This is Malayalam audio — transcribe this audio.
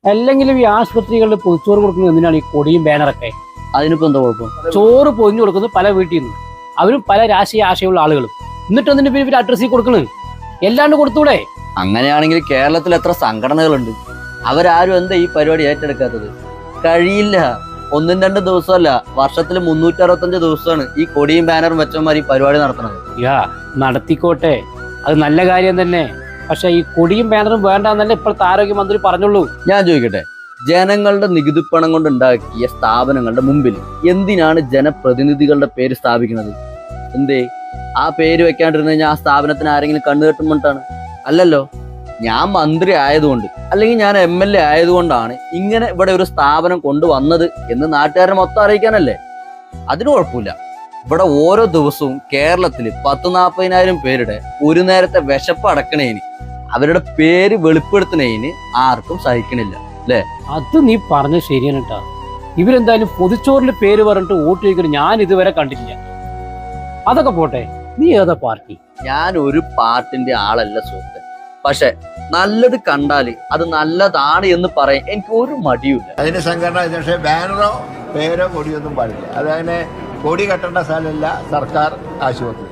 അല്ലെങ്കിലും ഈ ആശുപത്രികളിൽ പൊതിച്ചോറ് കൊടുക്കുന്നത് എന്തിനാണ് ഈ കൊടിയും ബാനറൊക്കെ? അതിനിപ്പോ എന്താ കുഴപ്പം? ചോറ് പൊതിഞ്ഞു കൊടുക്കുന്നത് പല വീട്ടിൽ നിന്ന്, അവരും പല രാഷ്ട്രീയ ആശയമുള്ള ആളുകളും. എന്നിട്ട് അതിന്റെ പേര് അഡ്രസ്സിൽ കൊടുക്കണ്, എല്ലാണ്ട് കൊടുത്തൂടെ? അങ്ങനെയാണെങ്കിൽ കേരളത്തിൽ എത്ര സംഘടനകളുണ്ട്, അവരാരും എന്താ ഈ പരിപാടി ഏറ്റെടുക്കാത്തത്? കഴിയില്ല. 1-2 ദിവസമല്ല, വർഷത്തിൽ 365 ദിവസമാണ് ഈ കൊടിയും ബാനറും വെച്ചമാർ ഈ പരിപാടി നടത്തുന്നത്. നടത്തിക്കോട്ടെ, അത് നല്ല കാര്യം തന്നെ. പക്ഷെ ഈ കൊടിയും ബാനറും വേണ്ടെന്നല്ലേ ഇപ്പോഴത്തെ ആരോഗ്യമന്ത്രി പറഞ്ഞുള്ളൂ. ഞാൻ ചോദിക്കട്ടെ, ജനങ്ങളുടെ നികുതിപ്പണം കൊണ്ട് ഉണ്ടാക്കിയ സ്ഥാപനങ്ങളുടെ മുമ്പിൽ എന്തിനാണ് ജനപ്രതിനിധികളുടെ പേര് സ്ഥാപിക്കുന്നത്? എന്തേ ആ പേര് വെക്കാണ്ടിരുന്നു കഴിഞ്ഞാൽ ആ സ്ഥാപനത്തിന് ആരെങ്കിലും കണ്ണു കെട്ടുമ്പോട്ടാണ്? അല്ലല്ലോ. ഞാൻ മന്ത്രി ആയതുകൊണ്ട് അല്ലെങ്കിൽ ഞാൻ MLA ആയതുകൊണ്ടാണ് ഇങ്ങനെ ഇവിടെ ഒരു സ്ഥാപനം കൊണ്ടുവന്നത് എന്ന് നാട്ടുകാരെ മൊത്തം അറിയിക്കാനല്ലേ. അതിന് കുഴപ്പമില്ല. ഇവിടെ ഓരോ ദിവസവും കേരളത്തിൽ 10-40,000 പേരുടെ ഒരു നേരത്തെ വിശപ്പ് അടക്കണേന്, അവരുടെ പേര് വെളിപ്പെടുത്തുന്നതിന് ആർക്കും സഹിക്കണില്ല അല്ലേ? അത് നീ പറഞ്ഞ ശരിയാണ് കേട്ടാ. ഇവരെന്തായാലും പൊതിച്ചോറിന്റെ പേര് പറഞ്ഞിട്ട് വോട്ട് ചോദിക്കുന്നത് ഞാൻ ഇതുവരെ കണ്ടിട്ടില്ല. അതൊക്കെ പോട്ടെ, നീ ഏതാ പാർട്ടി? ഞാൻ ഒരു പാർട്ടിന്റെ ആളല്ല സുഹൃത്തെ. പക്ഷെ നല്ലത് കണ്ടാല് അത് നല്ലതാണ് എന്ന് പറയാൻ എനിക്ക് ഒരു മടിയുമില്ല. അതിന് സംഘടന, പക്ഷേ ബാനറോ പേരോ കൊടിയൊന്നും പാടില്ല. അതങ്ങനെ കൊടി കെട്ടേണ്ട സ്ഥലമല്ല സർക്കാർ ആശുപത്രി.